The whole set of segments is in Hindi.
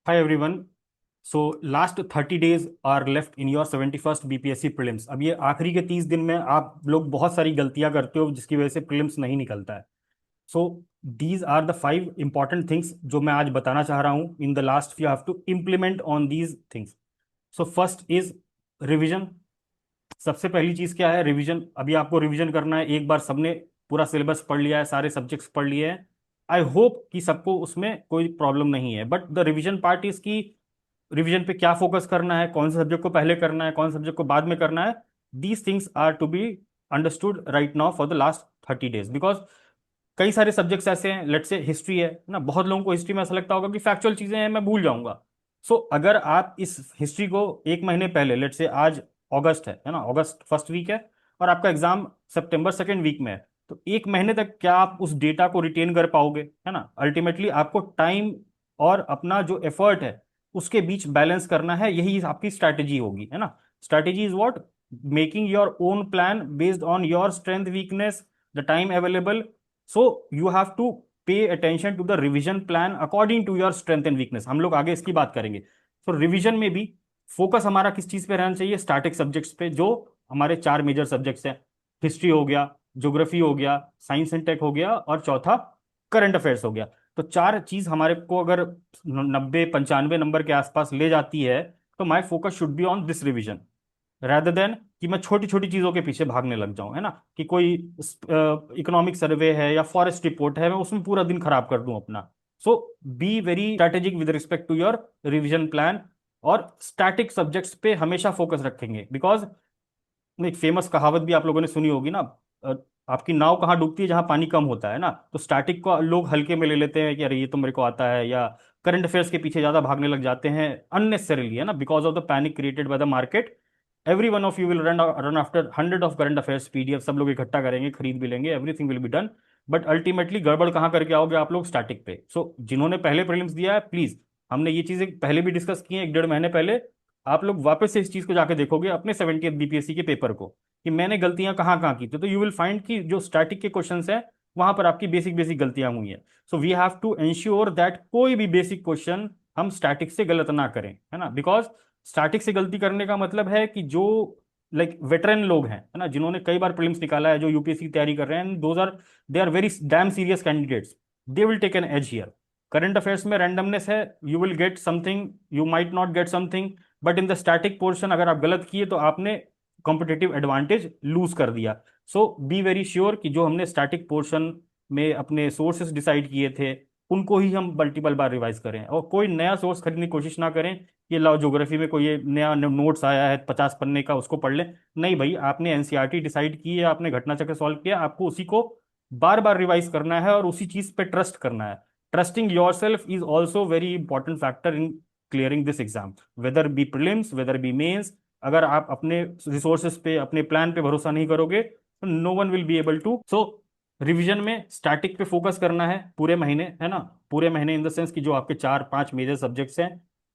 Hi everyone. So last 30 days are left in your 71st BPSC prelims. अब ये आखिरी के 30 दिन में आप लोग बहुत सारी गलतियां करते हो जिसकी वजह से प्रीलिम्स नहीं निकलता है। So these are the 5 important things जो मैं आज बताना चाह रहा हूँ। In the last you have to implement on these things. So first is revision. सबसे पहली चीज क्या है? रिवीजन। अभी आपको रिवीजन करना है। एक बार सबने पूरा सिलेबस पढ़ लिया है, सारे सब्जेक्ट्स पढ़ लिए हैं। आई होप कि सबको उसमें कोई प्रॉब्लम नहीं है, but the revision part is की रिवीजन पे क्या फोकस करना है, कौन से सब्जेक्ट को पहले करना है, कौन से सब्जेक्ट को बाद में करना है। These things are to be understood right now for the last 30 days, because कई सारे सब्जेक्ट्स ऐसे हैं। लेट से हिस्ट्री है ना, बहुत लोगों को हिस्ट्री में ऐसा लगता होगा कि फैक्चुअल चीजें हैं, मैं भूल जाऊंगा। सो अगर आप इस हिस्ट्री को एक महीने पहले, लेट से आज अगस्त है ना, अगस्त फर्स्ट वीक है और आपका एग्जाम सितंबर सेकेंड वीक में है, तो एक महीने तक क्या आप उस डेटा को रिटेन कर पाओगे? है ना। अल्टीमेटली आपको टाइम और अपना जो एफर्ट है उसके बीच बैलेंस करना है। यही आपकी स्ट्रैटेजी होगी, है ना। Strategy is what? Making your own plan based on your strength, weakness, the time available. So you have to pay attention to the revision plan according to your strength and weakness. हम लोग आगे इसकी बात करेंगे। सो रिवीजन में भी फोकस हमारा किस चीज पे रहना चाहिए? स्टैटिक सब्जेक्ट्स पे, जो हमारे चार मेजर सब्जेक्ट्स हैं। हिस्ट्री हो गया, ज्योग्राफी हो गया, साइंस एंड टेक हो गया, और चौथा करंट अफेयर्स हो गया। तो चार चीज हमारे को अगर 90-95 नंबर के आसपास ले जाती है, तो my focus should be on this revision, rather than कि मैं छोटी छोटी चीजों के पीछे भागने लग जाऊं, है ना। कि कोई इकोनॉमिक सर्वे है या फॉरेस्ट रिपोर्ट है, मैं उसमें पूरा दिन खराब कर दूं अपना। So be very strategic with respect to your revision plan. और स्टैटिक सब्जेक्ट्स पे हमेशा फोकस रखेंगे, बिकॉज एक फेमस कहावत भी आप लोगों ने सुनी होगी ना, अ, आपकी नाव कहाँ डूबती है? जहां पानी कम होता है ना। तो स्टैटिक को लोग हल्के में ले लेते हैं कि अरे ये तो मेरे को आता है, या करंट अफेयर्स के पीछे ज्यादा भागने लग जाते हैं अननेसेसरीली, है ना, because of the panic created by the market. Every one of you will run after hundred of current affairs PDF, सब लोग इकट्ठा करेंगे, खरीद भी लेंगे, everything will be done. But ultimately गड़बड़ कहाँ करके आओगे आप लोग? स्टैटिक पे। सो जिन्होंने पहले प्रीलिम्स दिया है, प्लीज, हमने ये चीजें पहले भी डिस्कस की है 1-1.5 महीने पहले। आप लोग वापस से इस चीज को जाके देखोगे अपने 70th बीपीएससी के पेपर को, कि मैंने गलतियां कहाँ कहाँ की थी, तो यू विल फाइंड कि जो स्टैटिक के क्वेश्चंस हैं वहां पर आपकी बेसिक बेसिक गलतियां हुई हैं। So we have to ensure that कोई भी बेसिक क्वेश्चन हम स्टैटिक से गलत ना करें, है ना। बिकॉज स्टैटिक से गलती करने का मतलब है कि जो लाइक वेटरन लोग हैं, है ना, जिन्होंने कई बार प्रीलिम्स निकाला है, जो यूपीएससी की तैयारी कर रहे हैं, those are, they are very damn serious candidates, they will take an edge here. Current affairs में रैंडमनेस है, you will get something, you might not get something, but in the static portion अगर आप गलत किए तो आपने कॉम्पिटेटिव एडवांटेज लूज कर दिया। सो बी वेरी श्योर कि जो हमने स्टैटिक पोर्शन में अपने सोर्सेस डिसाइड किए थे उनको ही हम मल्टीपल बार रिवाइज करें, और कोई नया सोर्स खरीदने की कोशिश ना करें। ये लाओ ज्योग्राफी में कोई ये नया नोट्स आया है 50 पन्ने का, उसको पढ़ लें। नहीं भाई, आपने एनसीईआरटी डिसाइड की है, आपने घटना चक्र सॉल्व किया, आपको उसी को बार बार रिवाइज करना है और उसी चीज पे ट्रस्ट करना है। Trusting yourself is also very important factor in clearing this exam, whether be prelims whether be mains. अगर आप अपने रिसोर्सेज पे, अपने प्लान पे भरोसा नहीं करोगे, तो no one will be able to. So revision में स्टैटिक पे फोकस करना है पूरे महीने, है ना। पूरे महीने इन द सेंस कि जो आपके 4-5 मेजर सब्जेक्ट्स हैं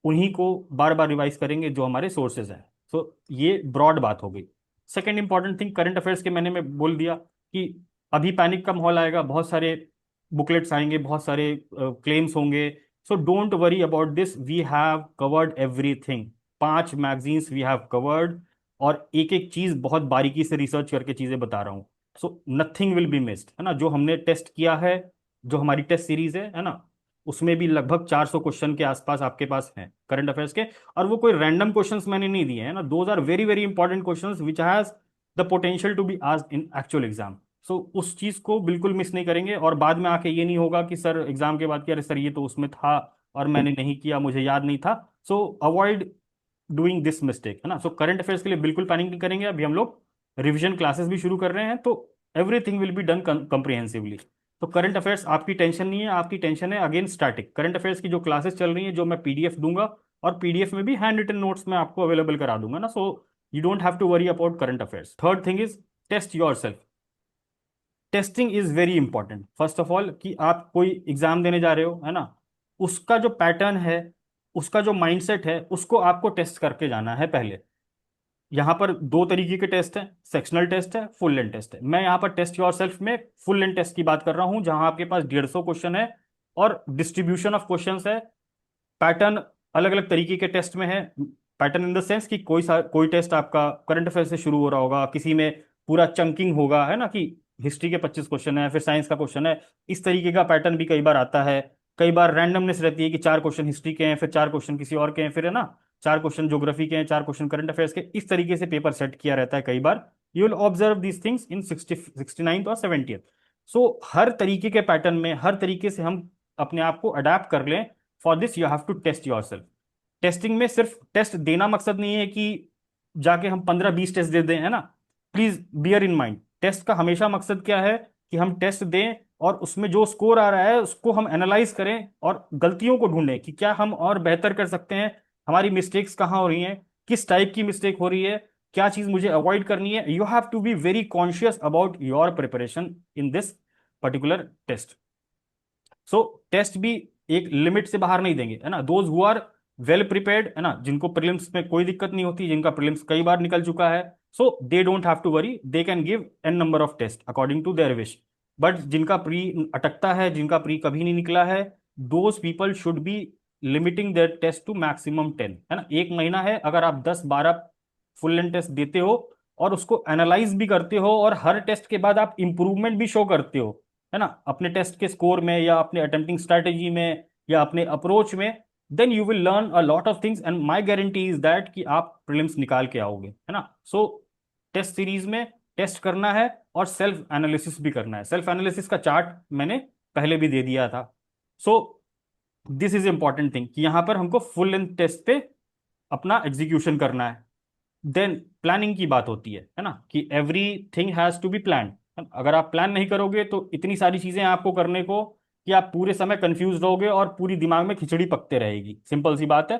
उन्हीं को बार बार रिवाइज करेंगे जो हमारे सोर्सेज हैं। सो ये ब्रॉड बात हो गई। Second important thing, current affairs के मैंने में बोल दिया कि अभी पैनिक का माहौल आएगा, बहुत सारे बुकलेट्स आएंगे, बहुत सारे क्लेम्स होंगे। So don't worry about this, we have covered everything. 5 magazines we have covered, और एक एक चीज बहुत बारीकी से रिसर्च करके चीजें बता रहा हूँ। So nothing will be missed, है ना। जो हमने टेस्ट किया है, जो हमारी टेस्ट सीरीज है ना, उसमें भी लगभग 400 क्वेश्चन के आसपास आपके पास हैं करंट अफेयर्स के। और वो कोई रैंडम क्वेश्चंस मैंने नहीं दिए हैं ना, those are very very important questions which has the potential to be asked in actual exam. So उस चीज को बिल्कुल मिस नहीं करेंगे, और बाद में आके ये नहीं होगा कि सर एग्जाम के बाद कि अरे सर ये तो उसमें था और मैंने नहीं किया, मुझे याद नहीं था। सो अवॉइड डूइंग दिस मिस्टेक, है ना। सो करंट अफेयर्स के लिए बिल्कुल पैनिक नहीं करेंगे। अभी हम लोग रिवीजन क्लासेस भी शुरू कर रहे हैं, तो एवरीथिंग विल बी डन कंप्रिहेंसिवली। तो करंट अफेयर्स आपकी टेंशन नहीं है, आपकी टेंशन है अगेन स्टैटिक। करंट अफेयर्स की जो क्लासेस चल रही हैं, जो मैं पीडीएफ दूंगा, और पीडीएफ में भी हैंड रिटन नोट्स में आपको अवेलेबल करा दूंगा ना। So you don't have to worry about current affairs. Third thing is test yourself. Testing is very important. First of all कि आप कोई एग्जाम देने जा रहे हो, है ना, उसका जो पैटर्न है, उसका जो माइंडसेट है, उसको आपको टेस्ट करके जाना है पहले। यहाँ पर दो तरीके के टेस्ट हैं, सेक्शनल टेस्ट है, फुल लेंथ टेस्ट है। मैं यहाँ पर टेस्ट योर सेल्फ में फुल लेंथ टेस्ट की बात कर रहा हूँ, जहां आपके पास 150 क्वेश्चन है और डिस्ट्रीब्यूशन ऑफ क्वेश्चंस है, पैटर्न अलग अलग तरीके के टेस्ट में है। पैटर्न इन द सेंस कि कोई टेस्ट आपका करंट अफेयर से शुरू हो रहा होगा, किसी में पूरा चंकिंग होगा, है ना, कि हिस्ट्री के 25 क्वेश्चन है, फिर साइंस का क्वेश्चन है। इस तरीके का पैटर्न भी कई बार आता है। कई बार रैंडमनेस रहती है कि 4 क्वेश्चन हिस्ट्री के हैं, फिर 4 क्वेश्चन किसी और के हैं, फिर है ना 4 क्वेश्चन ज्योग्राफी के हैं, 4 क्वेश्चन करंट अफेयर्स के। इस तरीके से पेपर सेट किया रहता है कई बार। You will observe these things in 69th और 70th। सो हर तरीके के पैटर्न में, हर तरीके से हम अपने आप को अडेप्ट कर लें। For this you have to test yourself. Testing में सिर्फ टेस्ट देना मकसद नहीं है कि जाके हम 15-20 टेस्ट दे दें, है ना। Please bear in mind, test का हमेशा मकसद क्या है कि हम टेस्ट दें और उसमें जो स्कोर आ रहा है उसको हम एनालाइज करें और गलतियों को ढूंढें कि क्या हम और बेहतर कर सकते हैं, हमारी मिस्टेक्स कहाँ हो रही हैं, किस टाइप की मिस्टेक हो रही है, क्या चीज मुझे अवॉइड करनी है। You have to be very conscious about your preparation in this particular test. So test भी एक लिमिट से बाहर नहीं देंगे, है ना। Those who are well prepared, है ना, जिनको प्रीलिम्स में कोई दिक्कत नहीं होती, जिनका प्रीलिम्स कई बार निकल चुका है, so they don't have to worry, they can give an number of test according to their wish. But जिनका प्री अटकता है, जिनका प्री कभी नहीं निकला है, those people should be limiting their test to maximum 10, है ना। एक महीना है, अगर आप 10-12 फुल लेंथ टेस्ट देते हो और उसको एनालाइज भी करते हो और हर टेस्ट के बाद आप इंप्रूवमेंट भी शो करते हो, है ना, अपने टेस्ट के स्कोर में या अपने अटेम्प्टिंग स्ट्रैटेजी में या अपने अप्रोच में, then you will learn a lot of things and my guarantee is that कि आप प्रीलिम्स निकाल के आओगे, है ना। सो टेस्ट सीरीज में टेस्ट करना है और सेल्फ एनालिसिस भी करना है। सेल्फ एनालिसिस का चार्ट मैंने पहले भी दे दिया था। सो दिस इज इंपॉर्टेंट थिंग कि यहां पर हमको फुल लेंथ टेस्ट पे अपना एग्जीक्यूशन करना है। देन प्लानिंग की बात होती है ना, कि everything has to be plan. अगर आप प्लान नहीं करोगे तो इतनी सारी चीजें आपको करने को कि आप पूरे समय कंफ्यूज रहोगे और पूरी दिमाग में खिचड़ी पकते रहेगी, सिंपल सी बात है।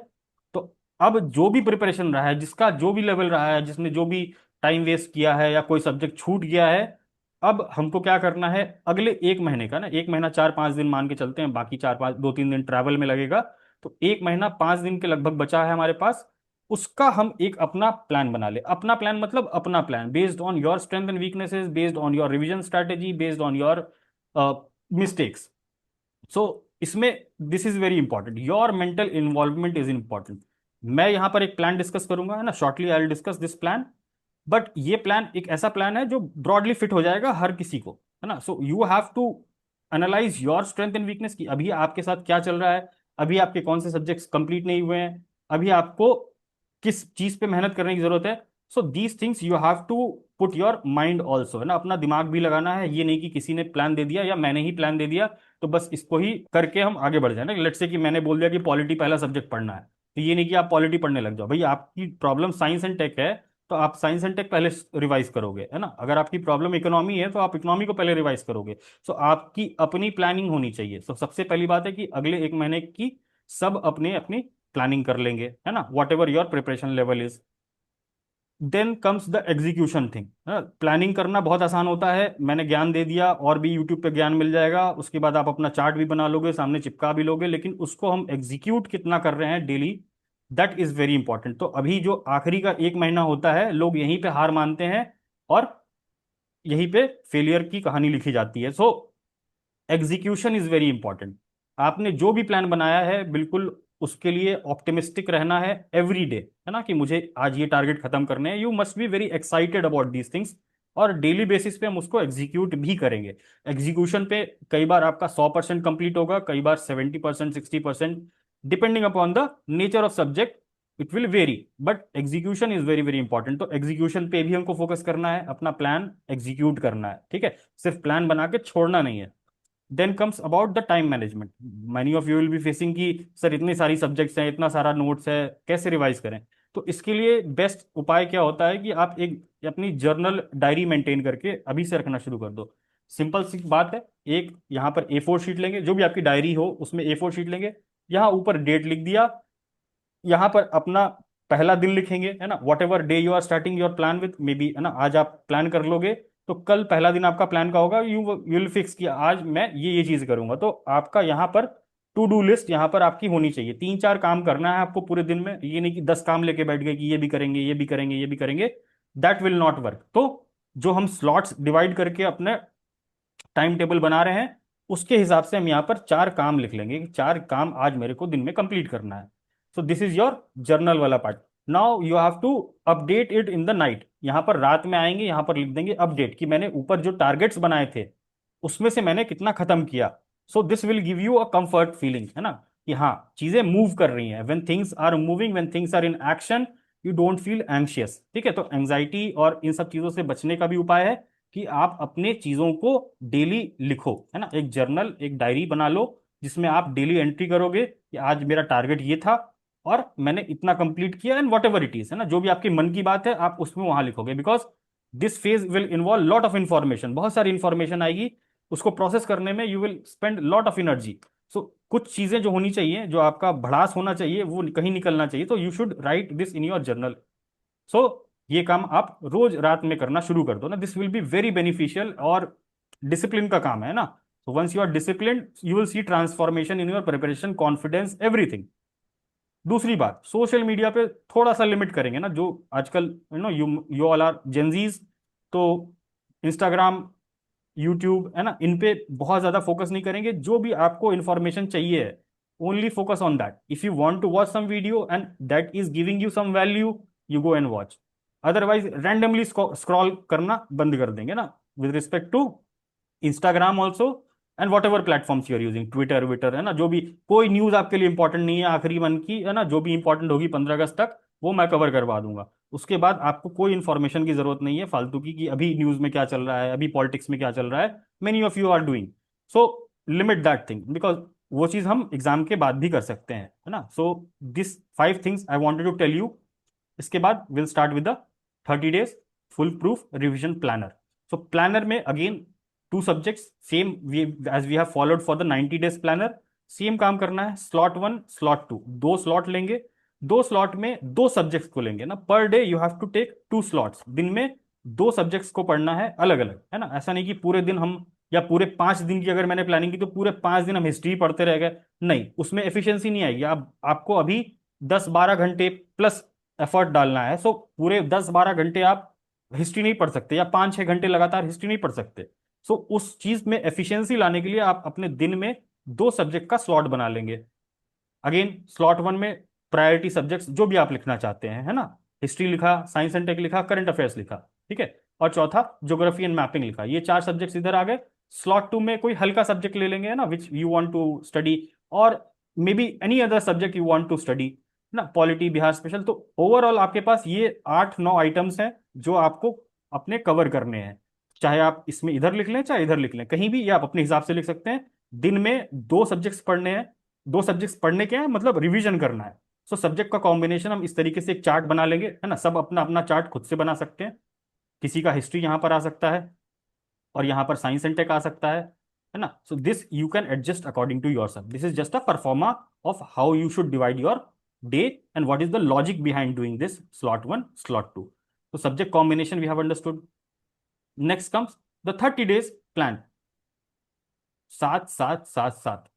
तो अब जो भी प्रिपरेशन रहा है, जिसका जो भी लेवल रहा है, जिसने जो भी टाइम वेस्ट किया है या कोई सब्जेक्ट छूट गया है, अब हमको क्या करना है, अगले एक महीने का ना, एक महीना 4-5 दिन मान के चलते हैं, बाकी 4-5 2-3 दिन ट्रैवल में लगेगा, तो एक महीना 5 दिन के लगभग बचा है हमारे पास। उसका हम एक अपना प्लान बना ले। अपना प्लान मतलब अपना plan based on your strength and weaknesses, based on your revision strategy, based on your mistakes. So इसमें this is very important, your mental involvement is important. मैं यहां पर एक प्लान डिस्कस करूंगा, है ना, shortly I will discuss this plan. But ये प्लान एक ऐसा प्लान है जो ब्रॉडली फिट हो जाएगा हर किसी को, है ना। So you have to analyse your strength and weakness की अभी आपके साथ क्या चल रहा है, अभी आपके कौन से सब्जेक्ट्स कंप्लीट नहीं हुए हैं, अभी आपको किस चीज पे मेहनत करने की जरूरत है। So these things you have to put your mind also, है ना, अपना दिमाग भी लगाना है। ये नहीं कि किसी ने प्लान दे दिया या मैंने ही प्लान दे दिया तो बस इसको ही करके हम आगे बढ़ जाए ना। लेट्स से कि मैंने बोल दिया कि पॉलिटी पहला सब्जेक्ट पढ़ना है, तो ये नहीं कि आप पॉलिटी पढ़ने लग जाओ। भाई आपकी प्रॉब्लम साइंस एंड टेक है तो आप साइंस एंड टेक पहले रिवाइज करोगे, है ना। अगर आपकी प्रॉब्लम इकोनॉमी है तो आप इकोनॉमी को पहले रिवाइज करोगे। सो आपकी अपनी प्लानिंग होनी चाहिए। सो सबसे पहली बात है कि अगले एक महीने की सब अपने अपनी प्लानिंग कर लेंगे, है ना, whatever your preparation level is. Then comes the execution thing. Planning करना बहुत आसान होता है, मैंने ज्ञान दे दिया, और भी यूट्यूब पे ज्ञान मिल जाएगा, उसके बाद आप अपना चार्ट भी बना लोगे, सामने चिपका भी लोगे, लेकिन उसको हम एग्जीक्यूट कितना कर रहे हैं daily, that is very important. तो अभी जो आखिरी का एक महीना होता है, लोग यहीं पे हार मानते हैं और यहीं पे फेलियर की कहानी लिखी जाती है। So execution is very important. आपने जो भी प्लान बनाया है बिल्कुल उसके लिए ऑप्टिमिस्टिक रहना है एवरी डे, है ना, कि मुझे आज ये टारगेट खत्म करने हैं। You must be very excited about these things और डेली बेसिस पे हम उसको एग्जीक्यूट भी करेंगे। एग्जीक्यूशन पे कई बार आपका 100% कंप्लीट होगा, कई बार 70%, 60%, depending upon the nature of subject it will very, but execution is very very important. तो एग्जीक्यूशन पे भी हमको फोकस करना है, अपना प्लान एग्जीक्यूट करना है, ठीक है, सिर्फ प्लान बना के छोड़ना नहीं है। Then comes about the time management. Many of you will be facing कि सर इतनी सारी सब्जेक्ट्स हैं, इतना सारा नोट्स है, कैसे रिवाइज करें। तो इसके लिए बेस्ट उपाय क्या होता है कि आप एक अपनी जर्नल डायरी मेंटेन करके अभी से रखना शुरू कर दो। सिंपल सी बात है, एक यहाँ पर A4 शीट लेंगे, जो भी आपकी डायरी हो उसमें A4 शीट लेंगे, यहाँ ऊपर डेट लिख दिया, यहाँ पर अपना पहला दिन लिखेंगे, है ना, whatever day you are starting your plan with, maybe, है ना, आज आप प्लान कर लोगे तो कल पहला दिन आपका प्लान का होगा, यू विल फिक्स किया आज मैं ये चीज करूंगा। तो आपका यहाँ पर टू डू लिस्ट यहाँ पर आपकी होनी चाहिए, 3-4 काम करना है आपको पूरे दिन में, ये नहीं कि 10 काम लेके बैठ गए कि ये भी करेंगे, ये भी करेंगे, ये भी करेंगे, दैट विल नॉट वर्क। तो जो हम स्लॉट्स डिवाइड करके अपने टाइम टेबल बना रहे हैं उसके हिसाब से हम यहाँ पर 4 काम लिख लेंगे कि 4 काम आज मेरे को दिन में कंप्लीट करना है। So this is your journal वाला part. Now you have to update it in the night. यहाँ पर रात में आएंगे, यहाँ पर लिख देंगे अपडेट, कि मैंने ऊपर जो टारगेट्स बनाए थे उसमें से मैंने कितना खत्म किया। So this will give you a comfort feeling, है ना, कि हाँ चीजें मूव कर रही हैं। When things are moving, when things are in action, you don't feel anxious. ठीक है, तो एंग्जाइटी और इन सब चीजों से बचने का भी उपाय है कि आप अपने चीजों को डेली लिखो, है ना, एक जर्नल, एक डायरी बना लो जिसमें आप डेली एंट्री करोगे कि आज मेरा टारगेट ये था और मैंने इतना कंप्लीट किया, and what ever it is, है ना, जो भी आपके मन की बात है आप उसमें वहां लिखोगे। Because this phase will involve lot of information, बहुत सारी इंफॉर्मेशन आएगी, उसको प्रोसेस करने में you will spend lot of energy. So कुछ चीजें जो होनी चाहिए, जो आपका भड़ास होना चाहिए, वो कहीं निकलना चाहिए, तो you should write this in your journal. So ये काम आप रोज रात में करना शुरू कर दो ना, this will be very beneficial, और डिसिप्लिन का काम है ना। So once you are discipline, you will see transformation in your preparation, confidence, everything. दूसरी बात, सोशल मीडिया पे थोड़ा सा लिमिट करेंगे ना, जो आजकल यू ऑल आर जेंजीज, तो इंस्टाग्राम, यूट्यूब, है ना, इन पे बहुत ज्यादा फोकस नहीं करेंगे। जो भी आपको इंफॉर्मेशन चाहिए है, only focus on that. If you want to watch some video and that is giving you some value, you go and watch. Otherwise randomly scroll करना बंद कर देंगे ना, with respect to Instagram also, and whatever platforms you are using, Twitter विटर, है ना, जो भी कोई न्यूज आपके लिए इंपॉर्टेंट नहीं है आखिरी मन की, है ना, जो भी इंपॉर्टेंट होगी 15 अगस्त तक वो मैं कवर करवा दूंगा। उसके बाद आपको कोई इन्फॉर्मेशन की जरूरत नहीं है फालतू की, कि अभी न्यूज में क्या चल रहा है, अभी पॉलिटिक्स में क्या चल रहा है, many of you are doing. So limit that thing, because वो चीज हम एग्जाम के बाद भी कर सकते हैं, है ना। So this 5 things I wanted to tell you. इसके बाद will start with the 30 days full proof revision planner. So planner में again 2 subjects, same as we have followed for the 90 days planner, same काम करना है। स्लॉट 1, स्लॉट 2, 2 स्लॉट लेंगे। 2 स्लॉट में 2 सब्जेक्ट्स को लेंगे ना, per day you have to take 2 slots. दिन में 2 सब्जेक्ट्स को पढ़ना है अलग अलग, है ना। ऐसा नहीं कि पूरे दिन हम, या पूरे 5 दिन की अगर मैंने प्लानिंग की तो पूरे 5 दिन हम हिस्ट्री पढ़ते रह गए, नहीं, उसमें एफिशिएंसी नहीं आएगी। आप आपको अभी 10-12 घंटे प्लस एफर्ट डालना है। सो पूरे 10-12 घंटे आप हिस्ट्री नहीं पढ़ सकते, या 5-6 घंटे लगातार हिस्ट्री नहीं पढ़ सकते। सो उस चीज में एफिशिएंसी लाने के लिए आप अपने दिन में 2 सब्जेक्ट का स्लॉट बना लेंगे। अगेन स्लॉट 1 में प्रायोरिटी सब्जेक्ट्स जो भी आप लिखना चाहते हैं, है ना, हिस्ट्री लिखा, साइंस एंड टेक लिखा, करंट अफेयर्स लिखा, ठीक है, और चौथा ज्योग्राफी एंड मैपिंग लिखा। ये 4 सब्जेक्ट्स इधर आ गए। स्लॉट 2 में कोई हल्का सब्जेक्ट ले लेंगे, है ना, which you want to study, और may be any other subject you want to study, ना, पॉलिटी, बिहार स्पेशल। तो ओवरऑल आपके पास ये 8-9 आइटम्स हैं जो आपको अपने कवर करने हैं। चाहे आप इसमें इधर लिख लें, चाहे इधर लिख लें, कहीं भी, या आप अपने हिसाब से लिख सकते हैं। दिन में 2 सब्जेक्ट्स पढ़ने हैं। 2 सब्जेक्ट्स पढ़ने के हैं मतलब रिवीजन करना है। सो सब्जेक्ट का कॉम्बिनेशन हम इस तरीके से एक चार्ट बना लेंगे, है ना, सब अपना अपना चार्ट खुद से बना सकते हैं। किसी का हिस्ट्री यहाँ पर आ सकता है, और यहाँ पर साइंस एंड टेक आ सकता है ना। So this you can adjust according to yourself. This is just a proforma of how you should divide your day, and what is the logic behind doing this slot 1, slot 2। तो subject combination we have understood. Next comes the 30 days plan. 7-7-7-7,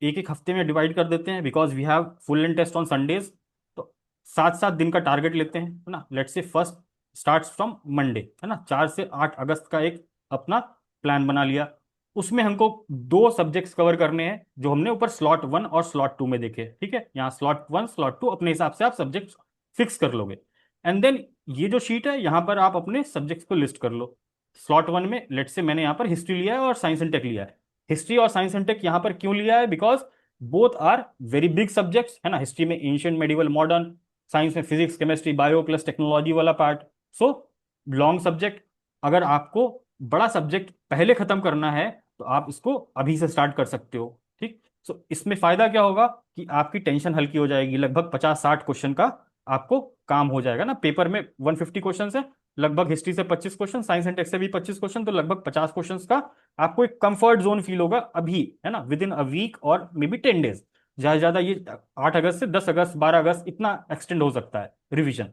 एक एक हफ्ते में डिवाइड कर देते हैं, because we have full end test on Sundays. तो 7-7 दिन का टारगेट लेते हैं, है ना। Let's say first start from Monday, है ना, 4 से 8 अगस्त का एक अपना प्लान बना लिया। उसमें हमको 2 सब्जेक्ट्स कवर करने हैं जो हमने ऊपर स्लॉट 1 और स्लॉट 2 में देखे, ठीक है। यहाँ स्लॉट 1, स्लॉट 2 अपने हिसाब से आप सब्जेक्ट फिक्स कर लोगे। एंड देन ये जो शीट है यहाँ पर आप अपने सब्जेक्ट्स को लिस्ट कर लो। स्लॉट 1 में लेट्स से मैंने यहाँ पर हिस्ट्री लिया है और साइंस एंड टेक लिया है। हिस्ट्री और साइंस एंड टेक यहां पर क्यों लिया है? Because both are very big subjects, है ना। हिस्ट्री में एंशियंट, मेडिवल, मॉडर्न, साइंस में physics, chemistry, bio plus technology वाला पार्ट। So long subject. अगर आपको बड़ा सब्जेक्ट पहले खत्म करना है तो आप इसको अभी से स्टार्ट कर सकते हो, ठीक। सो इसमें फायदा क्या होगा कि आपकी टेंशन हल्की हो जाएगी। लगभग 50-60 क्वेश्चन का आपको काम हो जाएगा ना। पेपर में 150 क्वेश्चन है, लगभग हिस्ट्री से 25 क्वेश्चन, साइंस एंड टेक से भी 25 क्वेश्चन, तो लगभग 50 क्वेश्चन का आपको एक कंफर्ट जोन फील होगा अभी, है ना, विद इन अ वीक और मे बी 10 डेज। ज्यादा ज्यादा ये 8 अगस्त से 10 अगस्त, 12 अगस्त इतना एक्सटेंड हो सकता है रिवीजन।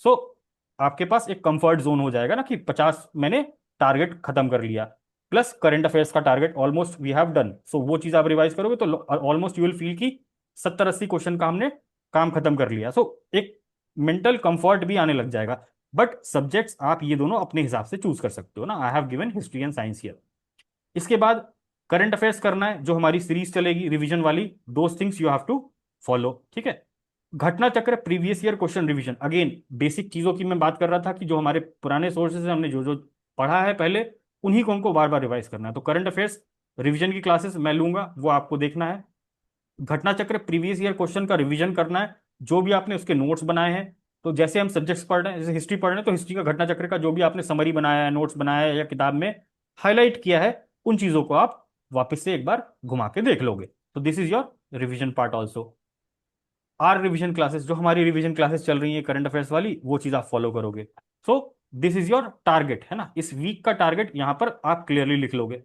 सो आपके पास एक कंफर्ट जोन हो जाएगा ना, कि 50 मैंने टारगेट खत्म कर लिया, प्लस करंट अफेयर्स का target almost we have done. So वो चीज आप रिवाइज करोगे तो ऑलमोस्ट यू विल फील कि 70-80 क्वेश्चन का हमने काम खत्म कर लिया। सो एक मेंटल कंफर्ट भी आने लग जाएगा। बट सब्जेक्ट्स आप ये दोनों अपने हिसाब से चूज कर सकते हो ना। I have given history and science here. इसके बाद करंट अफेयर्स करना है, जो हमारी सीरीज चलेगी रिवीजन वाली। Those things you have to follow, ठीक है। Ghatna Chakra previous year question revision, again basic चीजों की मैं बात कर रहा था कि जो हमारे पुराने सोर्सेज हैं, हमने जो जो पढ़ा है पहले, उन्हीं को हमको बार बार रिवाइज करना है। तो करंट अफेयर्स रिवीजन की क्लासेस मैं लूंगा, वो आपको देखना है। Ghatna Chakra previous year question का रिवीजन करना है, जो भी आपने उसके नोट्स बनाए हैं। तो जैसे हम सब्जेक्ट्स पढ़ रहे हैं, जैसे हिस्ट्री पढ़ रहे हैं, तो हिस्ट्री का घटना चक्र का जो भी आपने समरी बनाया है, नोट्स बनाया है या किताब में हाईलाइट किया है, उन चीजों को आप वापस से एक बार घुमा के देख लोगे। तो this is your revision part also. Our revision classes, जो हमारी रिवीजन क्लासेस चल रही है करंट अफेयर्स वाली, वो चीज आप फॉलो करोगे। सो दिस इज योर टारगेट, है ना, इस वीक का टारगेट यहां पर आप क्लियरली लिख लोगे।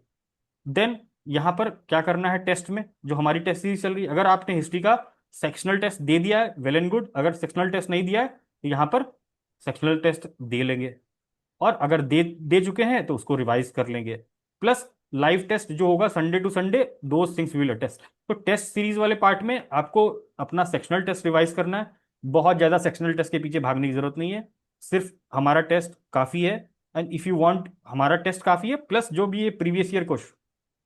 देन यहां पर क्या करना है, टेस्ट में जो हमारी टेस्ट सीरीज चल रही है, अगर आपने हिस्ट्री का सेक्शनल टेस्ट दे दिया है, वेल एंड गुड। अगर सेक्शनल टेस्ट नहीं दिया है तो यहां पर सेक्शनल टेस्ट दे लेंगे, और अगर दे दे चुके हैं तो उसको रिवाइज कर लेंगे। प्लस लाइव टेस्ट जो होगा संडे टू संडे, दो थिंग्स विल टेस्ट। तो टेस्ट सीरीज वाले पार्ट में आपको अपना सेक्शनल टेस्ट रिवाइज करना है। बहुत ज्यादा सेक्शनल टेस्ट के पीछे भागने की जरूरत नहीं है, सिर्फ हमारा टेस्ट काफी है। एंड इफ यू वांट, हमारा टेस्ट काफी है प्लस जो भी ये previous year question,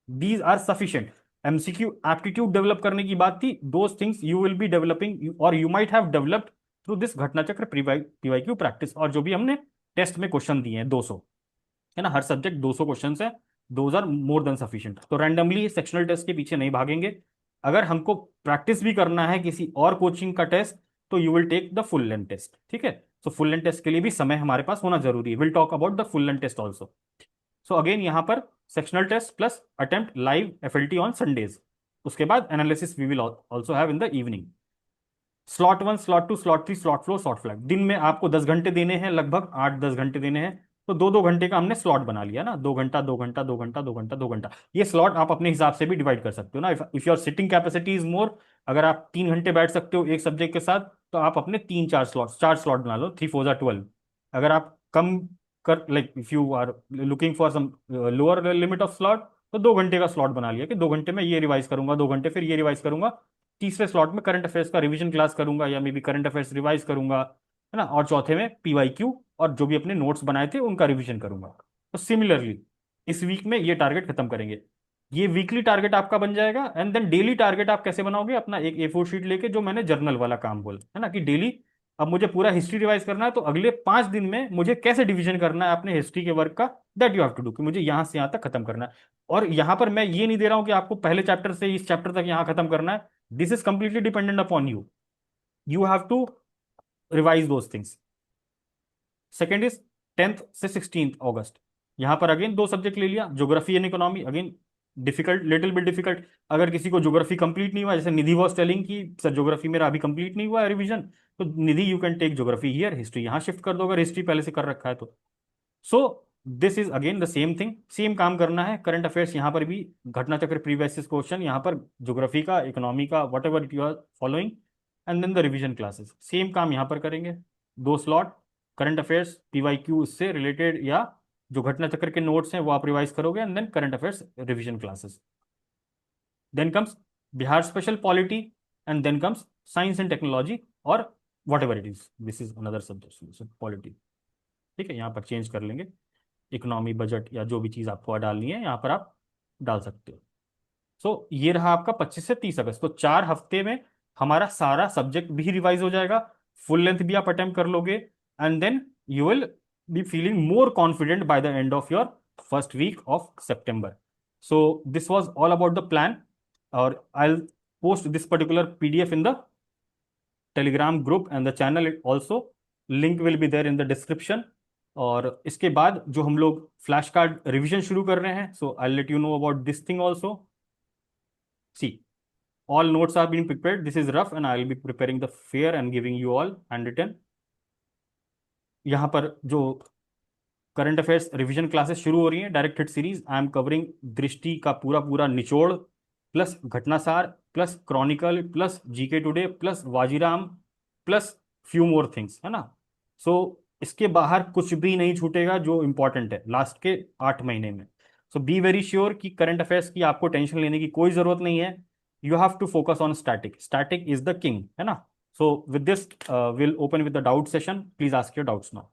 these are sufficient. MCQ aptitude develop करने की बात थी, those things you will be developing और you might have developed through this Ghatna Chakra PYQ practice. और जो भी हमने टेस्ट में क्वेश्चन दिए हैं 200, है ना, हर सब्जेक्ट 200 क्वेश्चन है, those are more than sufficient. तो रैंडमली सेक्शनल टेस्ट के पीछे नहीं भागेंगे। अगर हमको प्रैक्टिस भी करना है किसी और कोचिंग का टेस्ट, तो you will take the full length test, ठीक है। सो फुल लेंथ टेस्ट के लिए भी समय हमारे पास होना जरूरी है। Will talk about the full length test also. So again यहाँ पर sectional test plus attempt live FLT on Sundays, उसके बाद analysis we will also have in the evening. Slot 1, slot 2, slot 3, slot 4, slot 5, दिन में आपको 10 घंटे देने हैं, लगभग 8-10 घंटे देने हैं। तो 2-2 घंटे का हमने स्लॉट बना लिया ना, 2 घंटा 2 घंटा 2 घंटा 2 घंटा 2 घंटा। ये स्लॉट आप अपने हिसाब से भी डिवाइड कर सकते हो ना, if your sitting capacity is more. अगर आप 3 घंटे बैठ सकते हो एक सब्जेक्ट के साथ, तो आप अपने 3-4 स्लॉट बना लो, 3 4 12। अगर आप कम कर, like if you are looking for some lower limit of slot, तो 2 घंटे का स्लॉट बना लिया कि 2 घंटे में ये रिवाइज करूंगा, 2 घंटे फिर ये रिवाइज करूंगा। तीसरे स्लॉट में करंट अफेयर्स का रिवीजन क्लास करूंगा या may be current affairs revise करूंगा, है ना। और चौथे में पीवाईक्यू और जो भी अपने नोट्स बनाए थे उनका रिवीजन करूंगा। तो सिमिलरली इस वीक में ये टारगेट खत्म करेंगे। ये वीकली टारगेट आपका बन जाएगा। एंड देन डेली टारगेट आप कैसे बनाओगे, अपना एक A4 शीट लेके, जो मैंने जर्नल वाला काम बोला है ना, कि डेली अब मुझे पूरा हिस्ट्री रिवाइज करना है, तो अगले 5 दिन में मुझे कैसे डिवीजन करना है अपने हिस्ट्री के वर्क का, that you have to do, कि मुझे यहां से यहां तक खत्म करना है। और यहां पर मैं ये नहीं दे रहा हूं कि आपको पहले चैप्टर से इस चैप्टर तक यहां खत्म करना है। This is completely dependent upon you, you have to revise those things. Second is 10th से 16th अगस्त। यहां पर अगेन दो सब्जेक्ट ले लिया, geography and economy. Again difficult, little bit difficult. अगर किसी को ज्योग्राफी कंप्लीट नहीं हुआ, जैसे निधि वॉज टेलिंग कि सर ज्योग्राफी मेरा अभी कंप्लीट नहीं हुआ है रिवीजन, तो Nidhi you can take geography here, history यहां शिफ्ट कर दो अगर हिस्ट्री पहले से कर रखा है तो। सो this is again the same thing, same काम करना है। करंट अफेयर्स यहाँ पर भी घटना चक्र प्रीवियस क्वेश्चन, यहाँ पर ज्योग्राफी का, इकोनॉमी का, whatever it you are following, and then the revision classes, same काम यहाँ पर करेंगे। दो स्लॉट करंट अफेयर्स पीवाईक्यू से रिलेटेड, या जो घटना चक्र के नोट्स हैं वो आप रिवाइज करोगे, and then current affairs revision classes. Then comes Bihar special polity, and then comes science and technology, और whatever it is, this is another subject polity. ठीक है, यहाँ पर चेंज कर लेंगे, इकोनॉमी, बजट या जो भी चीज़ आपको डालनी है यहाँ पर आप डाल सकते हो। सो ये रहा आपका 25 से 30 अगस्त। तो 4 हफ्ते में हमारा सारा सब्जेक्ट भी रिवाइज हो जाएगा, फुल लेंथ भी आप अटेम्प्ट कर लोगे, and then you will be feeling more confident by the end of your first week of September. So this was all about the plan, or I'll post this particular PDF in the Telegram group and the channel it also. Link will be there in the description. और इसके बाद जो हम लोग फ्लैश कार्ड रिविजन शुरू कर रहे हैं, so I let you know about this thing also. See, all notes are being prepared. This is rough and I will be preparing the fair and giving you all handwritten. यहाँ पर जो करंट अफेयर्स रिवीजन क्लासेस शुरू हो रही हैं, direct hit series, I am covering Drishti का पूरा पूरा निचोड़, plus Ghatnasar, plus chronicle, plus GK today, plus Vajiram, plus few more things, है ना। सो इसके बाहर कुछ भी नहीं छूटेगा जो इंपॉर्टेंट है लास्ट के 8 महीने में। सो बी वेरी श्योर कि करंट अफेयर्स की आपको टेंशन लेने की कोई जरूरत नहीं है। You have to focus on static, static is the king, है ना। So with this will open with the doubt session, please ask your doubts now.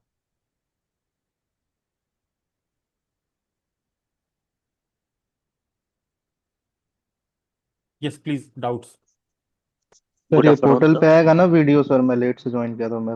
Yes, please, doubts. Good sir ये आफ्टरनून पोर्टल सर। पे आएगा ना वीडियो? सर मैं लेट से ज्वाइन किया था, मैं